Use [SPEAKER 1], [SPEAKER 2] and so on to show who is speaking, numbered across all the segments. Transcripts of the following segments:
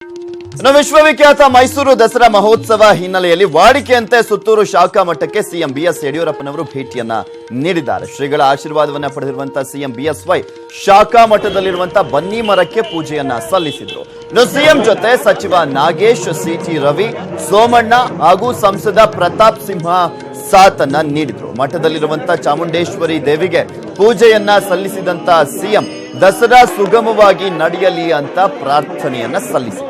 [SPEAKER 1] ಇನ್ನು ವಿಶ್ವವಿಖ್ಯಾತ ಮೈಸೂರು ದಸರಾ ಮಹೋತ್ಸವ ಹಿನ್ನೆಲೆಯಲ್ಲಿ ವಾಡಿಕೆಯಂತೆ ಸುತ್ತೂರು ಶಾಖಾ ಮಠಕ್ಕೆ ಸಿಎಂ ಬಿಎಸ್ ಯಡಿಯೂರಪ್ಪನವರು ಭೇಟಿಯನ್ನ ನೀಡಿದ್ದಾರೆ. ಶ್ರೀಗಳ ಆಶೀರ್ವಾದವನ್ನ ಪಡೆದಿರುವಂತಹ ಸಿಎಂ ಬಿಎಸ್ವೈ ಶಾಖಾ ಮಠದಲ್ಲಿರುವಂತಹ ಬನ್ನಿ ಮರಕ್ಕೆ ಪೂಜೆಯನ್ನ ಸಲ್ಲಿಸಿದ್ರು. ಇನ್ನು ಸಿಎಂ ಜೊತೆ ಸಚಿವ ನಾಗೇಶ್, ಸಿಟಿ ರವಿ, ಸೋಮಣ್ಣ ಹಾಗೂ ಸಂಸದ ಪ್ರತಾಪ್ ಸಿಂಹ ಸಾಥನ್ನ ನೀಡಿದ್ರು. ಮಠದಲ್ಲಿರುವಂತಹ ಚಾಮುಂಡೇಶ್ವರಿ ದೇವಿಗೆ ಪೂಜೆಯನ್ನ ಸಲ್ಲಿಸಿದಂತ ಸಿಎಂ ದಸರಾ ಸುಗಮವಾಗಿ ನಡೆಯಲಿ ಅಂತ ಪ್ರಾರ್ಥನೆಯನ್ನ ಸಲ್ಲಿಸಿದ್ರು.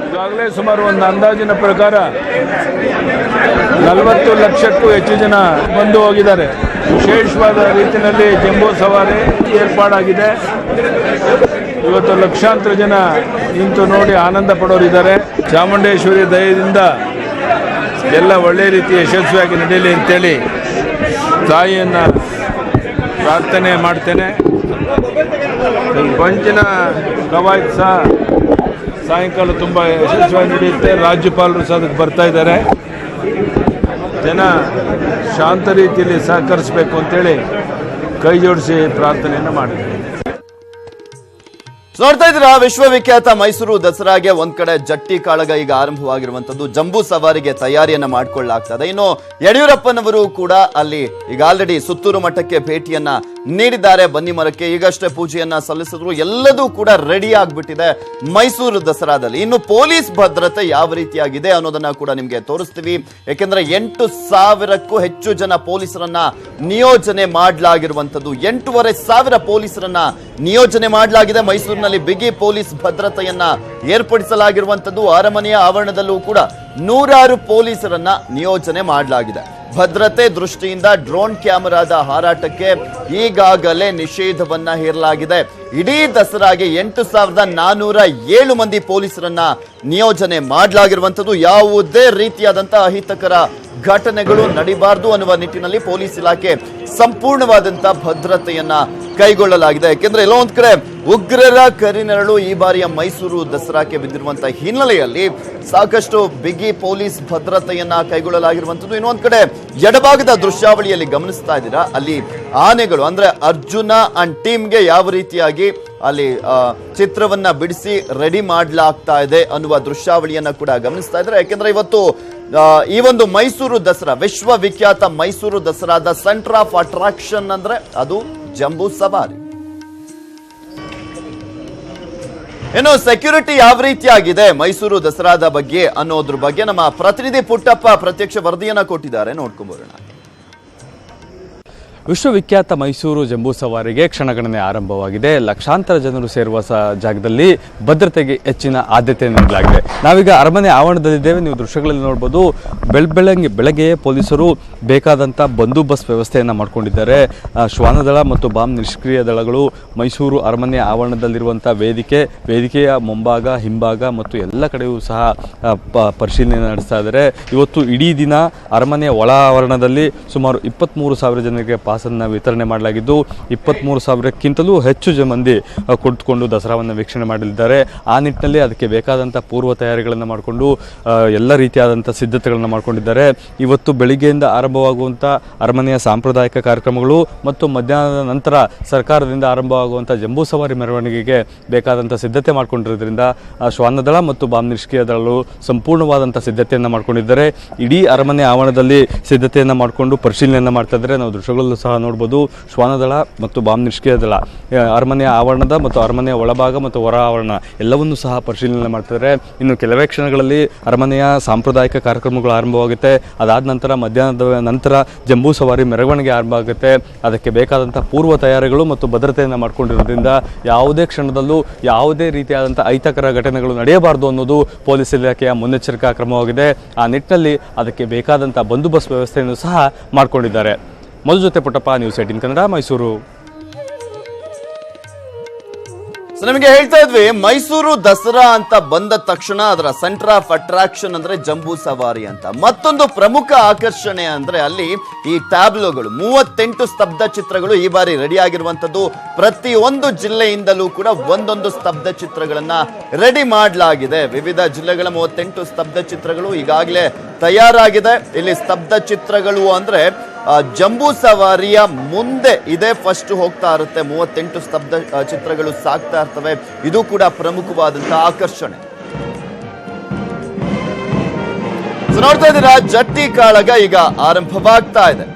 [SPEAKER 2] ಈಗಾಗಲೇ ಸುಮಾರು ಒಂದು ಅಂದಾಜಿನ ಪ್ರಕಾರ 40 ಲಕ್ಷಕ್ಕೂ ಹೆಚ್ಚು ಜನ ಬಂದು ಹೋಗಿದ್ದಾರೆ. ವಿಶೇಷವಾದ ರೀತಿಯಲ್ಲಿ ಜಂಬೂ ಸವಾರಿ ಏರ್ಪಾಡಾಗಿದೆ. ಇವತ್ತು ಲಕ್ಷಾಂತರ ಜನ ನಿಂತು ನೋಡಿ ಆನಂದ ಪಡೋರಿದ್ದಾರೆ. ಚಾಮುಂಡೇಶ್ವರಿ ದಯದಿಂದ ಎಲ್ಲ ಒಳ್ಳೆಯ ರೀತಿ ಯಶಸ್ವಿಯಾಗಿ ನಡೆಯಲಿ ಅಂತೇಳಿ ತಾಯಿಯನ್ನು ಪ್ರಾರ್ಥನೆ ಮಾಡ್ತೇನೆ. ಪಂಚಿನ ಕವಾಯತ್ ಸಹ ಸಾಯಂಕಾಲ ತುಂಬ ಯಶಸ್ವಿಯಾಗಿ ನಡೆಯುತ್ತೆ. ರಾಜ್ಯಪಾಲರು ಸಹ ಅದಕ್ಕೆ ಬರ್ತಾ ಇದ್ದಾರೆ. ಜನ ಶಾಂತ ರೀತಿಯಲ್ಲಿ ಸಹಕರಿಸಬೇಕು ಅಂತೇಳಿ ಕೈ ಜೋಡಿಸಿ ಪ್ರಾರ್ಥನೆಯನ್ನು ಮಾಡಿದ್ದಾರೆ.
[SPEAKER 1] ನೋಡ್ತಾ ಇದ್ದೀರಾ, ವಿಶ್ವವಿಖ್ಯಾತ ಮೈಸೂರು ದಸರಾಗೆ ಒಂದ್ ಕಡೆ ಜಟ್ಟಿ ಕಾಳಗ ಈಗ ಆರಂಭವಾಗಿರುವಂತದ್ದು. ಜಂಬೂ ಸವಾರಿಗೆ ತಯಾರಿಯನ್ನ ಮಾಡಿಕೊಳ್ಳಲಾಗ್ತದೆ. ಇನ್ನು ಯಡಿಯೂರಪ್ಪನವರು ಕೂಡ ಅಲ್ಲಿ ಈಗ ಆಲ್ರೆಡಿ ಸುತ್ತೂರು ಮಠಕ್ಕೆ ಭೇಟಿಯನ್ನ ನೀಡಿದ್ದಾರೆ. ಬನ್ನಿ ಮರಕ್ಕೆ ಈಗಷ್ಟೇ ಪೂಜೆಯನ್ನ ಸಲ್ಲಿಸಿದ್ರು. ಎಲ್ಲದೂ ಕೂಡ ರೆಡಿ ಆಗ್ಬಿಟ್ಟಿದೆ ಮೈಸೂರು ದಸರಾದಲ್ಲಿ. ಇನ್ನು ಪೊಲೀಸ್ ಭದ್ರತೆ ಯಾವ ರೀತಿಯಾಗಿದೆ ಅನ್ನೋದನ್ನ ಕೂಡ ನಿಮ್ಗೆ ತೋರಿಸ್ತೀವಿ. ಯಾಕೆಂದ್ರೆ 8,000ಕ್ಕೂ ಹೆಚ್ಚು ಜನ ಪೊಲೀಸರನ್ನ ನಿಯೋಜನೆ ಮಾಡಲಾಗಿರುವಂತದ್ದು. 8,500 ಪೊಲೀಸರನ್ನ ನಿಯೋಜನೆ ಮಾಡಲಾಗಿದೆ. ಮೈಸೂರಿನಲ್ಲಿ ಬಿಗಿ ಪೊಲೀಸ್ ಭದ್ರತೆಯನ್ನ ಏರ್ಪಡಿಸಲಾಗಿರುವಂತದ್ದು. ಅರಮನೆಯ ಆವರಣದಲ್ಲೂ ಕೂಡ 100 ಪೊಲೀಸರನ್ನ ನಿಯೋಜನೆ ಮಾಡಲಾಗಿದೆ. ಭದ್ರತೆ ದೃಷ್ಟಿಯಿಂದ ಡ್ರೋನ್ ಕ್ಯಾಮೆರಾದ ಹಾರಾಟಕ್ಕೆ ಈಗಾಗಲೇ ನಿಷೇಧವನ್ನ ಹೇರಲಾಗಿದೆ. ಇಡೀ ದಸರಾಗೆ 8,407 ಮಂದಿ ಪೊಲೀಸರನ್ನ ನಿಯೋಜನೆ ಮಾಡಲಾಗಿರುವಂತದ್ದು. ಯಾವುದೇ ರೀತಿಯಾದಂತಹ ಅಹಿತಕರ ಘಟನೆಗಳು ನಡಿಬಾರದು ಅನ್ನುವ ನಿಟ್ಟಿನಲ್ಲಿ ಪೊಲೀಸ್ ಇಲಾಖೆ ಸಂಪೂರ್ಣವಾದಂತಹ ಭದ್ರತೆಯನ್ನ ಕೈಗೊಳ್ಳಲಾಗಿದೆ. ಯಾಕೆಂದ್ರೆ ಎಲ್ಲೋ ಒಂದ್ ಕಡೆ ಉಗ್ರರ ಕರಿನೆರಳು ಈ ಬಾರಿಯ ಮೈಸೂರು ದಸರಾಕ್ಕೆ ಬಿದ್ದಿರುವಂತಹ ಹಿನ್ನೆಲೆಯಲ್ಲಿ ಸಾಕಷ್ಟು ಬಿಗಿ ಪೊಲೀಸ್ ಭದ್ರತೆಯನ್ನ ಕೈಗೊಳ್ಳಲಾಗಿರುವಂತದ್ದು. ಇನ್ನೊಂದ್ ಕಡೆ ಎಡಭಾಗದ ದೃಶ್ಯಾವಳಿಯಲ್ಲಿ ಗಮನಿಸ್ತಾ ಇದ್ದೀರಾ, ಅಲ್ಲಿ ಆನೆಗಳು ಅಂದ್ರೆ ಅರ್ಜುನ ಅಂಡ್ ಟೀಮ್ಗೆ ಯಾವ ರೀತಿಯಾಗಿ ಅಲ್ಲಿ ಚಿತ್ರವನ್ನ ಬಿಡಿಸಿ ರೆಡಿ ಮಾಡಲಾಗ್ತಾ ಇದೆ ಅನ್ನುವ ದೃಶ್ಯಾವಳಿಯನ್ನ ಕೂಡ ಗಮನಿಸ್ತಾ ಇದ್ದಾರೆ. ಯಾಕೆಂದ್ರೆ ಇವತ್ತು ಈ ಒಂದು ಮೈಸೂರು ದಸರಾ, ವಿಶ್ವವಿಖ್ಯಾತ ಮೈಸೂರು ದಸರಾದ ಸೆಂಟರ್ ಆಫ್ ಅಟ್ರಾಕ್ಷನ್ ಅಂದ್ರೆ ಅದು ಜಂಬೂ ಸವಾರಿ. ಇನ್ನು ಸೆಕ್ಯೂರಿಟಿ ಯಾವ ರೀತಿಯಾಗಿದೆ ಮೈಸೂರು ದಸರಾದ ಬಗ್ಗೆ ಅನ್ನೋದ್ರ ಬಗ್ಗೆ ನಮ್ಮ ಪ್ರತಿನಿಧಿ ಪುಟ್ಟಪ್ಪ ಪ್ರತ್ಯಕ್ಷ ವರದಿಯನ್ನ ಕೊಟ್ಟಿದ್ದಾರೆ, ನೋಡ್ಕೊಂಡ್ಬರೋಣ.
[SPEAKER 3] ವಿಶ್ವವಿಖ್ಯಾತ ಮೈಸೂರು ಜಂಬೂ ಸವಾರಿಗೆ ಕ್ಷಣಗಣನೆ ಆರಂಭವಾಗಿದೆ. ಲಕ್ಷಾಂತರ ಜನರು ಸೇರುವ ಜಾಗದಲ್ಲಿ ಭದ್ರತೆಗೆ ಹೆಚ್ಚಿನ ಆದ್ಯತೆ ನೀಡಲಾಗಿದೆ. ನಾವೀಗ ಅರಮನೆ ಆವರಣದಲ್ಲಿದ್ದೇವೆ. ನೀವು ದೃಶ್ಯಗಳಲ್ಲಿ ನೋಡ್ಬೋದು, ಬೆಳಗ್ಗೆಯೇ ಪೊಲೀಸರು ಬೇಕಾದಂಥ ಬಂದೋಬಸ್ತ್ ವ್ಯವಸ್ಥೆಯನ್ನು ಮಾಡಿಕೊಂಡಿದ್ದಾರೆ. ಶ್ವಾನದಳ ಮತ್ತು ಬಾಂಬ್ ನಿಷ್ಕ್ರಿಯ ದಳಗಳು ಮೈಸೂರು ಅರಮನೆ ಆವರಣದಲ್ಲಿರುವಂಥ ವೇದಿಕೆಯ ಮುಂಭಾಗ, ಹಿಂಭಾಗ ಮತ್ತು ಎಲ್ಲ ಕಡೆಯೂ ಸಹ ಪರಿಶೀಲನೆ ನಡೆಸ್ತಾ ಇದ್ದಾರೆ. ಇವತ್ತು ಇಡೀ ದಿನ ಅರಮನೆಯ ಒಳ ಆವರಣದಲ್ಲಿ ಸುಮಾರು 23,000 ಜನರಿಗೆ ಪಾಸನ್ನು ವಿತರಣೆ ಮಾಡಲಾಗಿದ್ದು 23,000ಕ್ಕಿಂತಲೂ ಹೆಚ್ಚು ಮಂದಿ ಕುಳಿತುಕೊಂಡು ದಸರಾವನ್ನು ವೀಕ್ಷಣೆ ಮಾಡಲಿದ್ದಾರೆ. ಆ ನಿಟ್ಟಿನಲ್ಲಿ ಅದಕ್ಕೆ ಬೇಕಾದಂಥ ಪೂರ್ವ ತಯಾರಿಗಳನ್ನು ಮಾಡಿಕೊಂಡು ಎಲ್ಲ ರೀತಿಯಾದಂಥ ಸಿದ್ಧತೆಗಳನ್ನು ಮಾಡಿಕೊಂಡಿದ್ದಾರೆ. ಇವತ್ತು ಬೆಳಿಗ್ಗೆಯಿಂದ ಆರಂಭವಾಗುವಂಥ ಅರಮನೆಯ ಸಾಂಪ್ರದಾಯಿಕ ಕಾರ್ಯಕ್ರಮಗಳು ಮತ್ತು ಮಧ್ಯಾಹ್ನದ ನಂತರ ಸರ್ಕಾರದಿಂದ ಆರಂಭವಾಗುವಂಥ ಜಂಬೂ ಸವಾರಿ ಮೆರವಣಿಗೆಗೆ ಬೇಕಾದಂಥ ಸಿದ್ಧತೆ ಮಾಡಿಕೊಂಡಿರೋದ್ರಿಂದ ಶ್ವಾನದಳ ಮತ್ತು ಬಾಂಬ್ ನಿಷ್ಕ್ರಿಯ ದಳಗಳು ಸಂಪೂರ್ಣವಾದಂಥ ಸಿದ್ಧತೆಯನ್ನು ಮಾಡಿಕೊಂಡಿದ್ದಾರೆ. ಇಡೀ ಅರಮನೆ ಆವರಣದಲ್ಲಿ ಸಿದ್ಧತೆಯನ್ನು ಮಾಡಿಕೊಂಡು ಪರಿಶೀಲನೆಯನ್ನು ಮಾಡ್ತಾ ಇದ್ದಾರೆ. ನಾವು ದೃಶ್ಯಗಳಲ್ಲೂ ಸಹ ನೋಡ್ಬೋದು, ಶ್ವಾನದಳ ಮತ್ತು ಬಾಂಬ್ ನಿಷ್ಕ್ರಿಯ ದಳ ಅರಮನೆಯ ಆವರಣದ ಮತ್ತು ಅರಮನೆಯ ಒಳಭಾಗ ಮತ್ತು ಹೊರ ಆವರಣ ಎಲ್ಲವನ್ನೂ ಸಹ ಪರಿಶೀಲನೆ ಮಾಡ್ತಿದ್ದಾರೆ. ಇನ್ನು ಕೆಲವೇ ಕ್ಷಣಗಳಲ್ಲಿ ಅರಮನೆಯ ಸಾಂಪ್ರದಾಯಿಕ ಕಾರ್ಯಕ್ರಮಗಳು ಆರಂಭವಾಗುತ್ತೆ. ಅದಾದ ನಂತರ ಮಧ್ಯಾಹ್ನದ ನಂತರ ಜಂಬೂ ಸವಾರಿ ಮೆರವಣಿಗೆ ಆರಂಭ ಆಗುತ್ತೆ. ಅದಕ್ಕೆ ಬೇಕಾದಂಥ ಪೂರ್ವ ತಯಾರಿಗಳು ಮತ್ತು ಭದ್ರತೆಯನ್ನು ಮಾಡಿಕೊಂಡಿರೋದ್ರಿಂದ ಯಾವುದೇ ಕ್ಷಣದಲ್ಲೂ ಯಾವುದೇ ರೀತಿಯಾದಂಥ ಅಹಿತಕರ ಘಟನೆಗಳು ನಡೆಯಬಾರದು ಅನ್ನೋದು ಪೊಲೀಸ್ ಇಲಾಖೆಯ ಮುನ್ನೆಚ್ಚರಿಕಾ ಕ್ರಮವಾಗಿದೆ. ಆ ನಿಟ್ಟಿನಲ್ಲಿ ಅದಕ್ಕೆ ಬೇಕಾದಂಥ ಬಂದೋಬಸ್ತ್ ವ್ಯವಸ್ಥೆಯನ್ನು ಸಹ ಮಾಡಿಕೊಂಡಿದ್ದಾರೆ. ಮೊದಲ ಜೊತೆ ಪುಟ್ಟಪ್ಪ, ನ್ಯೂಸ್ 18 ಕನ್ನಡ, ಮೈಸೂರು.
[SPEAKER 1] ಸೊ ನಿಮಗೆ ಹೇಳ್ತಾ ಇದ್ವಿ, ಮೈಸೂರು ದಸರಾ ಅಂತ ಬಂದ ತಕ್ಷಣ ಅದರ ಸೆಂಟರ್ ಆಫ್ ಅಟ್ರಾಕ್ಷನ್ ಅಂದ್ರೆ ಜಂಬೂ ಸವಾರಿ ಅಂತ. ಮತ್ತೊಂದು ಪ್ರಮುಖ ಆಕರ್ಷಣೆ ಅಂದ್ರೆ ಅಲ್ಲಿ ಈ ಟ್ಯಾಬ್ಲೋಗಳು, 38 ಸ್ತಬ್ಧ ಚಿತ್ರಗಳು ಈ ಬಾರಿ ರೆಡಿ ಆಗಿರುವಂತದ್ದು. ಪ್ರತಿಯೊಂದು ಜಿಲ್ಲೆಯಿಂದಲೂ ಕೂಡ ಒಂದೊಂದು ಸ್ತಬ್ಧ ಚಿತ್ರಗಳನ್ನ ರೆಡಿ ಮಾಡಲಾಗಿದೆ. ವಿವಿಧ ಜಿಲ್ಲೆಗಳ 38 ಸ್ತಬ್ಧ ಚಿತ್ರಗಳು ಈಗಾಗಲೇ ತಯಾರಾಗಿದೆ. ಇಲ್ಲಿ ಸ್ತಬ್ಧ ಚಿತ್ರಗಳು ಅಂದ್ರೆ ಜಂಬೂ ಸವಾರಿಯ ಮುಂದೆ ಇದೇ ಫಸ್ಟ್ ಹೋಗ್ತಾ ಇರುತ್ತೆ. 38 ಸ್ತಬ್ಧ ಚಿತ್ರಗಳು ಸಾಗ್ತಾ ಇರ್ತವೆ. ಇದು ಕೂಡ ಪ್ರಮುಖವಾದಂತಹ ಆಕರ್ಷಣೆ. ನೋಡ್ತಾ ಇದ್ದೀರಾ, ಜಟ್ಟಿ ಕಾಳಗ ಈಗ ಆರಂಭವಾಗ್ತಾ ಇದೆ.